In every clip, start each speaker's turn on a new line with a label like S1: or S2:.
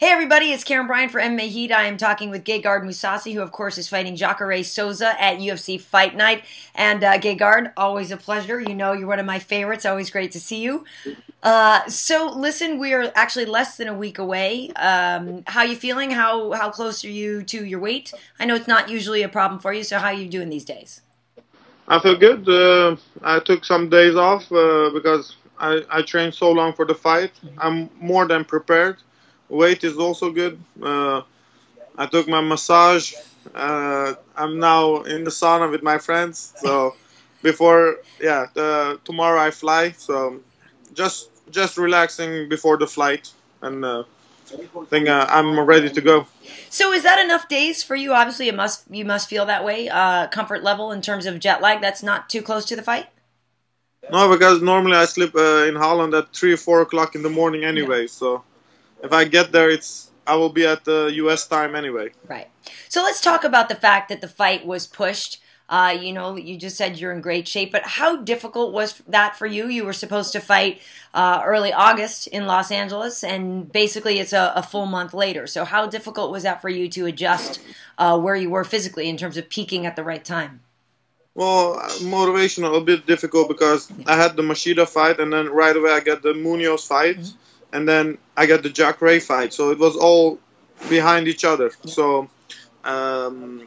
S1: Hey everybody, it's Karyn Bryant for MMA Heat. I am talking with Gegard Mousasi, who of course is fighting Jacare at UFC Fight Night. And Gegard, always a pleasure. You know you're one of my favorites. Always great to see you. So listen, we are actually less than a week away. How you feeling? How close are you to your weight? I know it's not usually a problem for you, so how are you doing these days?
S2: I feel good. I took some days off because I trained so long for the fight. I'm more than prepared. Weight is also good. I took my massage. I'm now in the sauna with my friends. So before, tomorrow I fly. So just relaxing before the flight, and think I'm ready to go.
S1: So is that enough days for you? Obviously, you must feel that way. Comfort level in terms of jet lag. That's not too close to the fight.
S2: No, because normally I sleep in Holland at 3 or 4 o'clock in the morning anyway. Yeah. So if I get there, I will be at the U.S. time anyway.
S1: Right. So let's talk about the fact that the fight was pushed. You know, you just said you're in great shape, but how difficult was that for you? You were supposed to fight early August in Los Angeles, and basically it's a full month later. So how difficult was that for you to adjust where you were physically in terms of peaking at the right time?
S2: Well, motivational, a bit difficult because I had the Machida fight, and then right away I got the Munoz fight, and then I got the Jacare fight. So it was all behind each other. Yeah. So I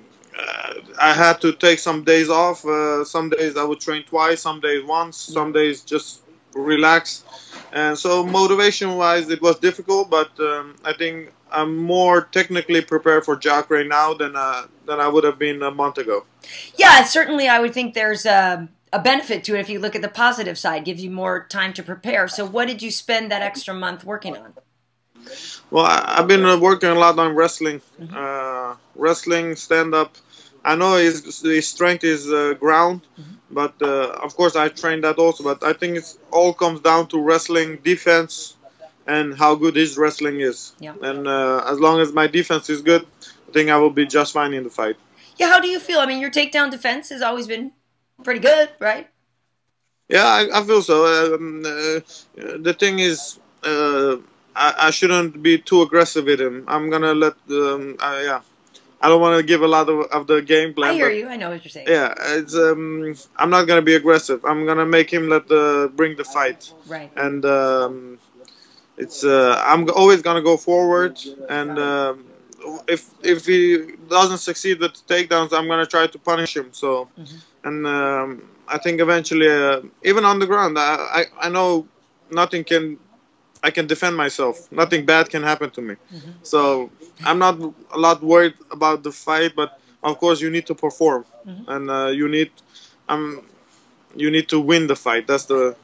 S2: had to take some days off. Some days I would train twice, some days once, some days just relax. And so motivation-wise, it was difficult, but I think I'm more technically prepared for Jacare now than I would have been a month ago.
S1: Yeah, certainly I would think there's a benefit to it if you look at the positive side. Gives you more time to prepare. So what did you spend that extra month working on?
S2: Well, I've been working a lot on wrestling. Wrestling, stand-up. I know his strength is ground, but of course I trained that also. But I think it all comes down to wrestling, defense, and how good his wrestling is. Yeah. And as long as my defense is good, I think I will be just fine in the fight.
S1: Yeah, how do you feel? I mean, your takedown defense has always been pretty good, right?
S2: Yeah, I feel so. The thing is, I shouldn't be too aggressive with him. I'm gonna let I don't want to give a lot of the game plan.
S1: I hear you. I know what you're saying.
S2: Yeah, it's I'm not gonna be aggressive. I'm gonna make him bring the fight.
S1: Right.
S2: And I'm always gonna go forward. And if he doesn't succeed with the takedowns, I'm gonna try to punish him. So, and I think eventually, even on the ground, I know nothing can. I can defend myself. Nothing bad can happen to me. So I'm not a lot worried about the fight, but of course you need to perform, and you need to win the fight. That's the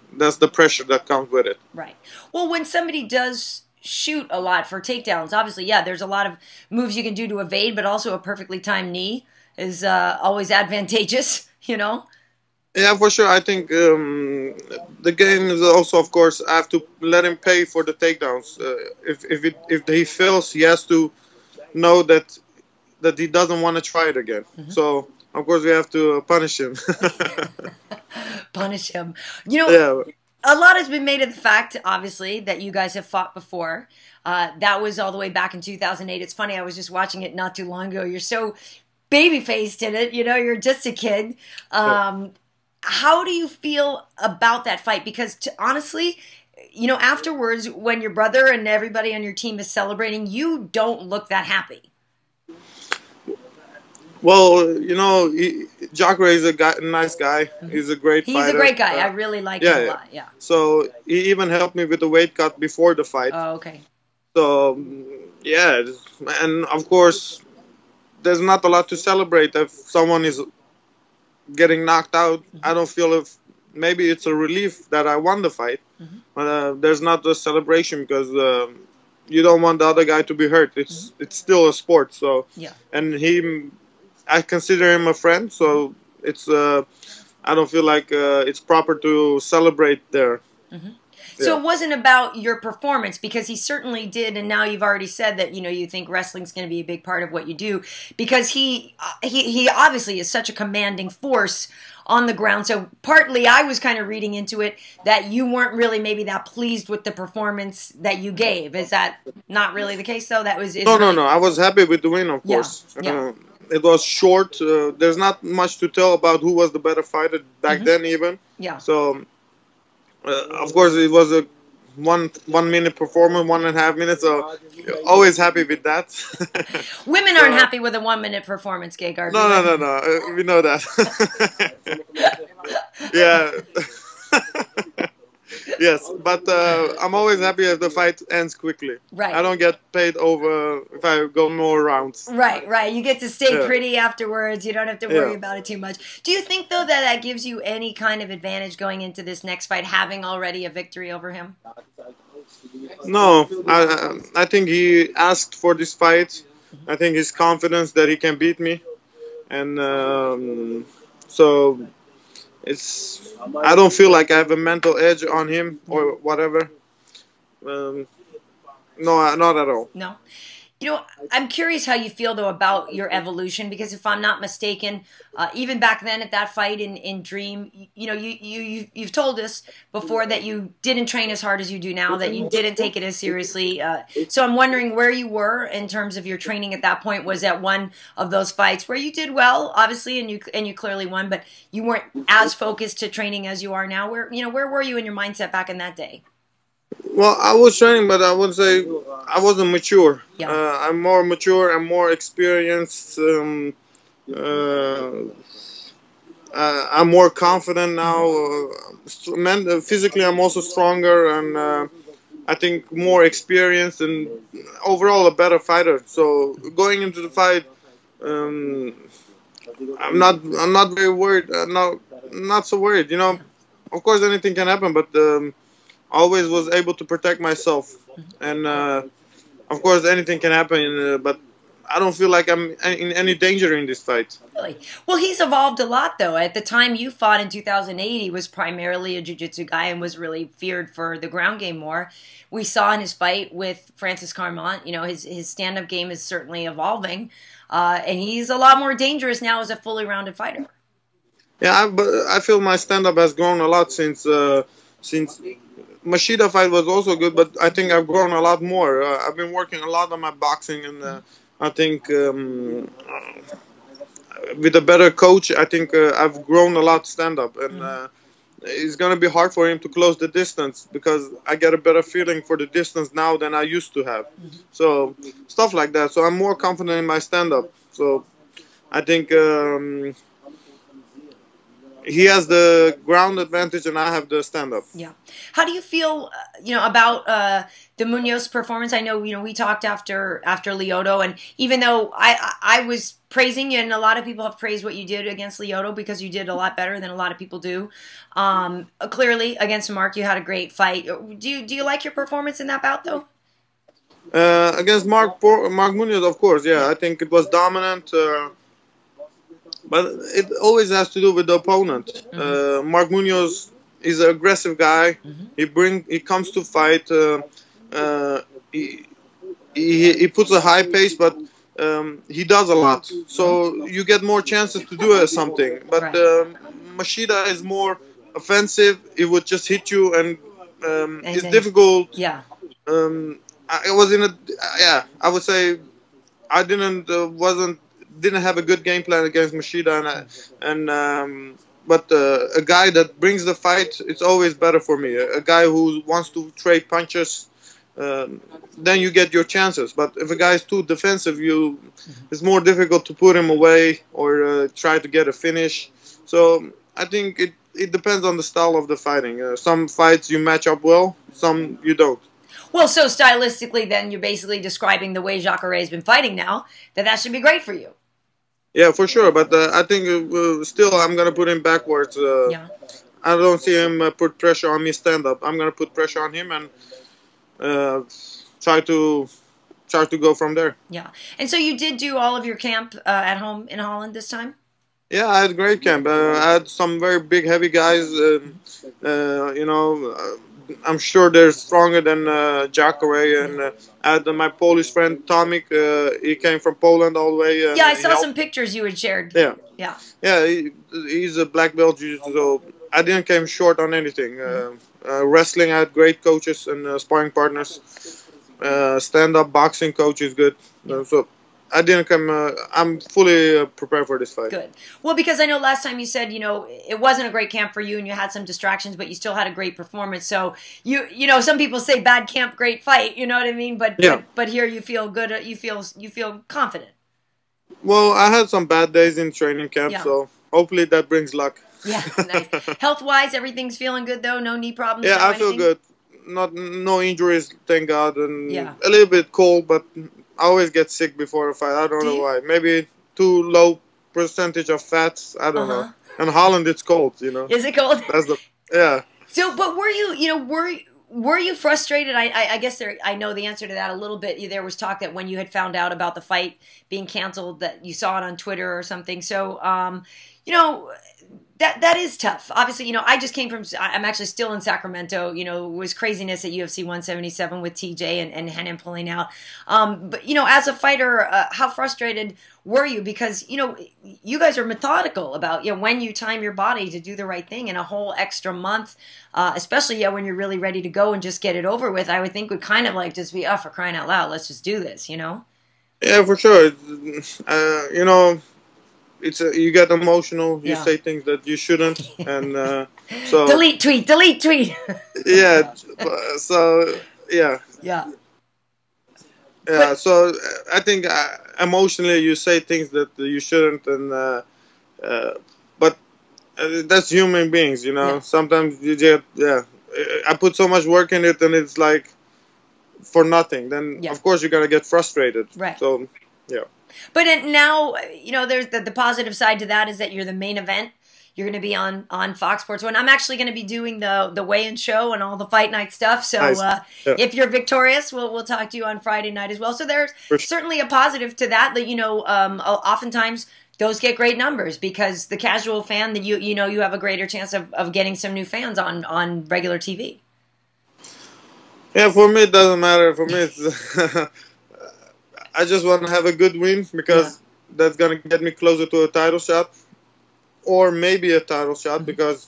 S2: pressure that comes with it.
S1: Right. Well, when somebody does shoot a lot for takedowns, obviously, yeah, there's a lot of moves you can do to evade, but also a perfectly timed knee is always advantageous, you know?
S2: Yeah, for sure. I think the game is also, of course, I have to let him pay for the takedowns. If he fails, he has to know that he doesn't want to try it again. So, of course, we have to punish him.
S1: Punish him. You know, a lot has been made of the fact, obviously, that you guys have fought before. That was all the way back in 2008. It's funny, I was just watching it not too long ago. You're so baby-faced in it. You know, you're just a kid. How do you feel about that fight? Because honestly, you know, afterwards, when your brother and everybody on your team is celebrating, you don't look that happy.
S2: Well, you know, Jacare is a nice guy. He's a great fighter.
S1: He's a great guy. I really like him a lot. Yeah.
S2: So he even helped me with the weight cut before the fight.
S1: Oh, okay.
S2: So, yeah. And, of course, there's not a lot to celebrate if someone is getting knocked out. I don't feel maybe it's a relief that I won the fight, but there's not a celebration because you don't want the other guy to be hurt. It's still a sport. So yeah, and I consider him a friend. So it's I don't feel like it's proper to celebrate there.
S1: So it wasn't about your performance, because he certainly did, and now you've already said that, you know, you think wrestling's going to be a big part of what you do, because he obviously is such a commanding force on the ground. So partly I was kind of reading into it that you weren't really maybe that pleased with the performance that you gave. Is that not really the case, though?
S2: No. I was happy with the win, of course.
S1: Yeah.
S2: It was short. There's not much to tell about who was the better fighter back then, even.
S1: Yeah.
S2: So, of course, it was a 1 minute performance, 1.5 minutes. So, always happy with that.
S1: Women aren't happy with a 1 minute performance, Gegard.
S2: No. We know that. Yeah. Yes, but I'm always happy if the fight ends quickly.
S1: Right.
S2: I don't get paid over if I go more rounds.
S1: Right. You get to stay pretty afterwards. You don't have to worry about it too much. Do you think, though, that gives you any kind of advantage going into this next fight, having already a victory over him?
S2: No, I think he asked for this fight. I think his confidence that he can beat me, and so I don't feel like I have a mental edge on him or whatever. No, not at all.
S1: No. You know, I'm curious how you feel, though, about your evolution, because if I'm not mistaken, even back then at that fight in Dream, you know, you've told us before that you didn't train as hard as you do now, that you didn't take it as seriously. So I'm wondering where you were in terms of your training at that point. Was that one of those fights where you did well, obviously, and you clearly won, but you weren't as focused to training as you are now? Where were you in your mindset back in that day?
S2: Well, I was training, but I would say I wasn't mature.
S1: Yeah.
S2: I'm more mature. I'm more experienced. I'm more confident now. Physically, I'm also stronger, and I think more experienced, and overall a better fighter. So going into the fight, I'm not very worried. Not so worried. You know, of course anything can happen, but. Always was able to protect myself, and of course anything can happen, but I don't feel like I'm in any danger in this fight.
S1: Really? Well, he's evolved a lot, though. At the time you fought in 2008, he was primarily a jiu-jitsu guy and was really feared for the ground game more. We saw in his fight with Francis Carmont, you know, his stand-up game is certainly evolving, and he's a lot more dangerous now as a fully rounded fighter.
S2: Yeah, but I feel my stand-up has grown a lot since Machida fight was also good, but I think I've grown a lot more. I've been working a lot on my boxing, and I think with a better coach, I think I've grown a lot stand-up, and it's going to be hard for him to close the distance because I get a better feeling for the distance now than I used to have. So stuff like that. So I'm more confident in my stand-up. So I think he has the ground advantage and I have the stand-up.
S1: Yeah. How do you feel, about the Munoz performance? I know, we talked after Lyoto, and even though I was praising you, and a lot of people have praised what you did against Lyoto because you did a lot better than a lot of people do. Clearly, against Mark, you had a great fight. Do you like your performance in that bout, though?
S2: Against Mark Munoz, of course, yeah. I think it was dominant. But it always has to do with the opponent. Mark Munoz is an aggressive guy. He comes to fight. He puts a high pace, but he does a lot. So you get more chances to do something. But Machida is more offensive. He would just hit you, and it's difficult.
S1: Yeah.
S2: I was in I would say I didn't have a good game plan against Machida, but a guy that brings the fight, it's always better for me. A guy who wants to trade punches, then you get your chances. But if a guy is too defensive, it's more difficult to put him away or try to get a finish. So I think it depends on the style of the fighting. Some fights you match up well, some you don't.
S1: Well, so stylistically, then you're basically describing the way Jacare has been fighting now, that should be great for you.
S2: Yeah, for sure. But I think still I'm going to put him backwards. I don't see him put pressure on me stand-up. I'm going to put pressure on him and try to go from there. Yeah.
S1: And so you did do all of your camp at home in Holland this time?
S2: Yeah, I had a great camp. I had some very big, heavy guys, I'm sure they're stronger than Jacare. And I had my Polish friend Tomek. He came from Poland all the way. And
S1: yeah, I saw some pictures you had shared.
S2: Yeah.
S1: Yeah.
S2: Yeah, he's a black belt, so I didn't come short on anything. Wrestling, I had great coaches and sparring partners. Stand-up boxing coach is good. So I didn't come. I'm fully prepared for this fight.
S1: Good. Well, because I know last time you said, you know, it wasn't a great camp for you and you had some distractions, but you still had a great performance. So you know, some people say bad camp, great fight. You know what I mean? But but here you feel good. You feel confident.
S2: Well, I had some bad days in training camp, so hopefully that brings luck.
S1: Yeah, nice. Health-wise, everything's feeling good though. No knee problems.
S2: Yeah, I
S1: anything?
S2: feel good. No injuries, thank God, and a little bit cold, but I always get sick before a fight. I don't know why. Maybe too low percentage of fats. I don't know. And Holland, it's cold. You know.
S1: Is it cold?
S2: That's the
S1: So, but were you frustrated? I guess I know the answer to that a little bit. There was talk that when you had found out about the fight being canceled, that you saw it on Twitter or something. So, you know, that is tough. Obviously, you know, I just came from. I'm actually still in Sacramento. You know, it was craziness at UFC 177 with TJ and Henan pulling out. But you know, as a fighter, how frustrated were you? Because you know, you guys are methodical about when you time your body to do the right thing, and a whole extra month, especially when you're really ready to go and just get it over with. I would think would kind of like just be, for crying out loud, let's just do this. You know?
S2: Yeah, for sure. You know. You get emotional. You say things that you shouldn't, and so
S1: delete tweet.
S2: Yeah. So yeah. So I think emotionally you say things that you shouldn't, and but that's human beings, you know. Sometimes you get I put so much work in it, and it's like for nothing. Then of course you're gonna get frustrated.
S1: Right.
S2: So yeah.
S1: But now, you know, there's the positive side to that is that you're the main event. You're going to be on Fox Sports 1. I'm actually going to be doing the weigh-in show and all the fight night stuff. So if you're victorious, we'll talk to you on Friday night as well. So there's certainly a positive to that. That you know, oftentimes those get great numbers because the casual fan, that you know, you have a greater chance of getting some new fans on regular TV.
S2: Yeah, for me it doesn't matter. For me it's. I just want to have a good win because that's going to get me closer to a title shot or maybe a title shot because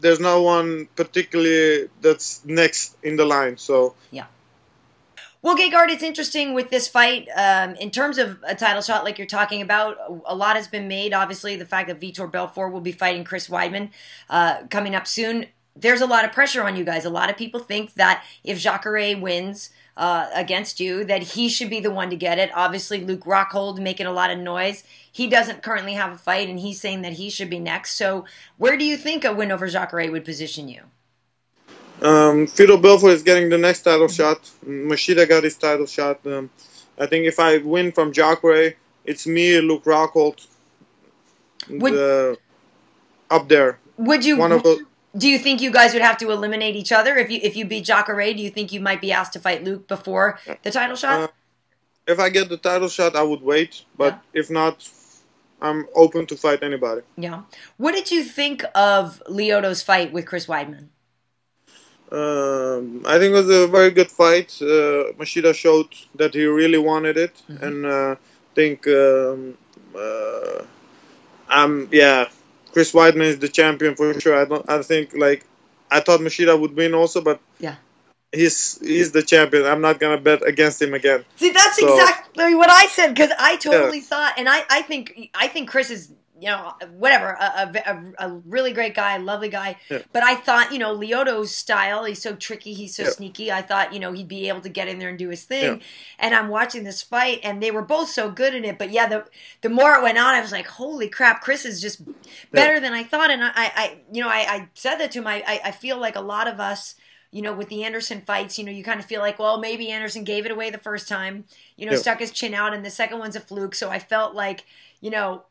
S2: there's no one particularly that's next in the line. So
S1: Well, Gegard, it's interesting with this fight. In terms of a title shot like you're talking about, a lot has been made. Obviously, the fact that Vitor Belfort will be fighting Chris Weidman coming up soon. There's a lot of pressure on you guys. A lot of people think that if Jacare wins against you, that he should be the one to get it. Obviously, Luke Rockhold making a lot of noise. He doesn't currently have a fight, and he's saying that he should be next. So where do you think a win over Jacare would position you?
S2: Vitor Belfort is getting the next title shot. Machida got his title shot. I think if I win from Jacare, it's me, Luke Rockhold, up there.
S1: Would you? Do you think you guys would have to eliminate each other if you beat Jacare? Do you think you might be asked to fight Luke before the title shot?
S2: If I get the title shot, I would wait. But if not, I'm open to fight anybody.
S1: Yeah. What did you think of Lyoto's fight with Chris Weidman?
S2: I think it was a very good fight. Machida showed that he really wanted it, and I think Chris Weidman is the champion for sure. I think I thought Machida would win also, but he's the champion. I'm not gonna bet against him again.
S1: See, that's exactly what I said because I totally thought, and I think Chris is, you know, whatever, a really great guy, lovely guy. Yeah. But I thought, you know, Lyoto's style, he's so tricky, he's so sneaky. I thought, you know, he'd be able to get in there and do his thing. Yeah. And I'm watching this fight, and they were both so good in it. But the more it went on, I was like, holy crap, Chris is just better than I thought. And I said that to him. I feel like a lot of us, you know, with the Anderson fights, you know, you kind of feel like, well, maybe Anderson gave it away the first time, you know, stuck his chin out, and the second one's a fluke. So I felt like, you know,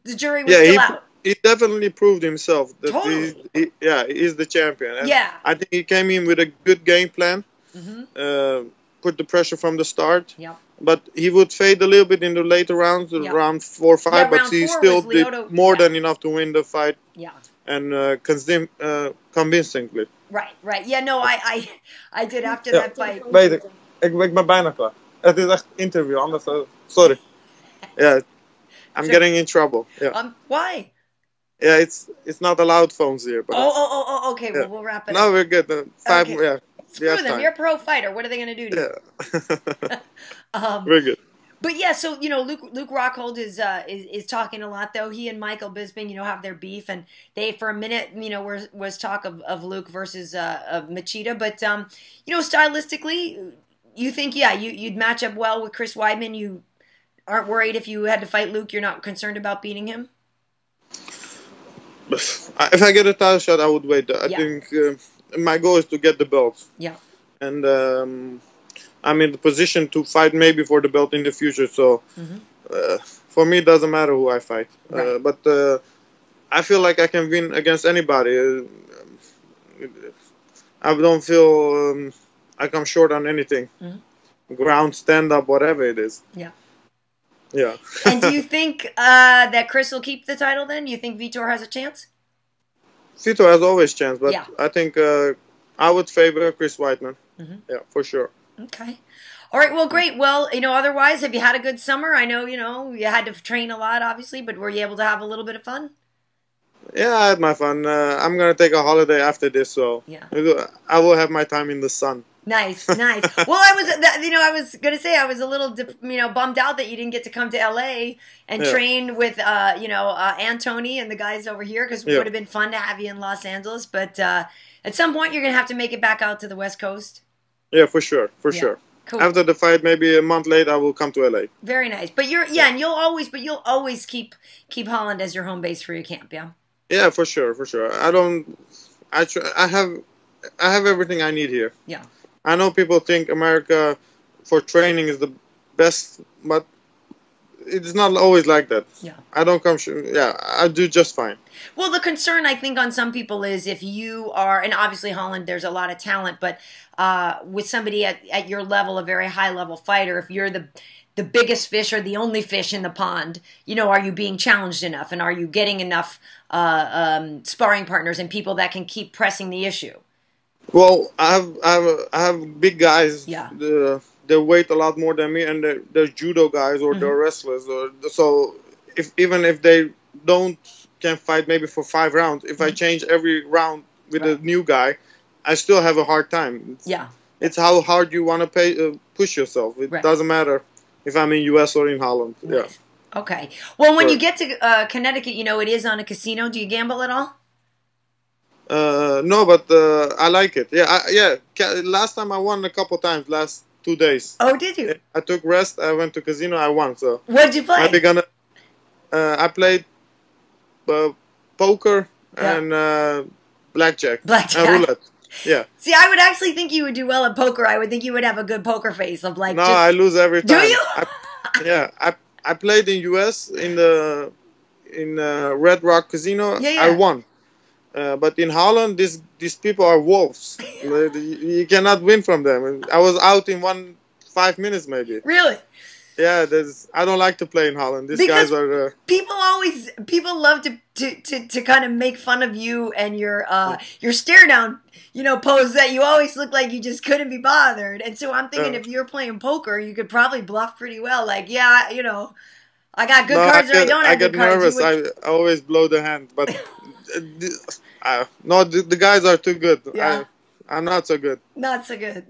S1: the jury was still out.
S2: He definitely proved himself that he's the champion. And I think he came in with a good game plan, put the pressure from the start. Yeah. But he would fade a little bit in the later rounds, round 4 or 5, but he still did more than enough to win the fight. Yeah. and convincingly.
S1: Right. Yeah, no, I did after that fight.
S2: Weet ik ben bijna klaar. Het is echt interview, anders... sorry. Yeah, I'm getting in trouble. Yeah.
S1: Why?
S2: Yeah, it's not allowed phones here. But
S1: Okay. Well, we'll wrap it
S2: no,
S1: up.
S2: we're good. Five.
S1: Okay.
S2: Yeah.
S1: Screw them. Time. You're a pro fighter. What are they going to do to you?
S2: Yeah. We're good.
S1: But yeah, so Luke Rockhold is talking a lot though. He and Michael Bisping, have their beef, and they for a minute, was talk of Luke versus Machida. But stylistically, you think you'd match up well with Chris Weidman. You aren't worried if you had to fight Luke. You're not concerned about beating him.
S2: If I get a title shot, I would wait. I think my goal is to get the belt.
S1: Yeah.
S2: And I'm in the position to fight maybe for the belt in the future. So for me, it doesn't matter who I fight.
S1: Right.
S2: But I feel like I can win against anybody. I don't feel I come short on anything. Ground, stand up, whatever it is.
S1: Yeah.
S2: Yeah.
S1: And do you think that Chris will keep the title then? You think Vitor has a chance?
S2: Vitor has always a chance, but I think I would favor Chris Weidman. Yeah, for sure.
S1: Okay. All right, well, great. Well, otherwise, have you had a good summer? I know, you had to train a lot, obviously, but were you able to have a little bit of fun?
S2: Yeah, I had my fun. I'm going to take a holiday after this, so I will have my time in the sun.
S1: Nice. Well, I was going to say I was a little, bummed out that you didn't get to come to L.A. and train with, Antony and the guys over here, because it would have been fun to have you in Los Angeles. But at some point, you're going to have to make it back out to the West Coast.
S2: Yeah, for sure. Cool. After the fight, maybe a month later, I will come to LA.
S1: Very nice. But and you'll always keep Holland as your home base for your camp, yeah? Yeah,
S2: for sure. I have everything I need here.
S1: Yeah.
S2: I know people think America for training is the best, but it's not always like that.
S1: Yeah.
S2: I don't come. I do just fine.
S1: Well, the concern I think on some people is if you are, and obviously Holland, there's a lot of talent, but with somebody at your level, a very high level fighter, if you're the biggest fish or the only fish in the pond, are you being challenged enough, and are you getting enough sparring partners and people that can keep pressing the issue?
S2: Well, I have big guys.
S1: Yeah.
S2: They weight a lot more than me, and they're judo guys or they're wrestlers. So even if they can fight maybe for 5 rounds, if I change every round with a new guy, I still have a hard time. It's how hard you want to push yourself. It doesn't matter if I'm in US or in Holland.
S1: Right. Yeah. Okay. Well, when you get to Connecticut, it is on a casino. Do you gamble at all?
S2: No, but I like it. Yeah. Last time I won a couple times. Last 2 days.
S1: Oh, did you?
S2: I took rest. I went to casino. I won. So
S1: what'd you play?
S2: I played poker and blackjack. And roulette. Yeah.
S1: See, I would actually think you would do well at poker. I would think you would have a good poker face of like.
S2: No, I lose every time.
S1: Do you?
S2: I played in US in Red Rock Casino.
S1: Yeah.
S2: I won. But in Holland, these people are wolves. You cannot win from them. I was out in 5 minutes maybe.
S1: Really?
S2: Yeah, I don't like to play in Holland. These guys are.
S1: People love to kind of make fun of you and your stare down, pose that you always look like you just couldn't be bothered. And so I'm thinking if you're playing poker, you could probably bluff pretty well. Like, I got good cards or I don't have good cards.
S2: I get nervous. I always blow the hand, but no, the guys are too good.
S1: Yeah.
S2: I'm not so good.
S1: Not so good.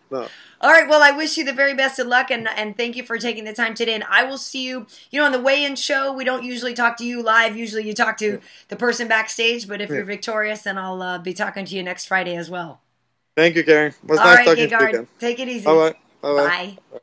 S2: No.
S1: All right. Well, I wish you the very best of luck, and thank you for taking the time today. And I will see you, on the weigh-in show. We don't usually talk to you live. Usually you talk to the person backstage. But if you're victorious, then I'll be talking to you next Friday as well.
S2: Thank you, Karyn. It was
S1: nice talking to you again. Take it easy.
S2: Bye-bye.
S1: Bye.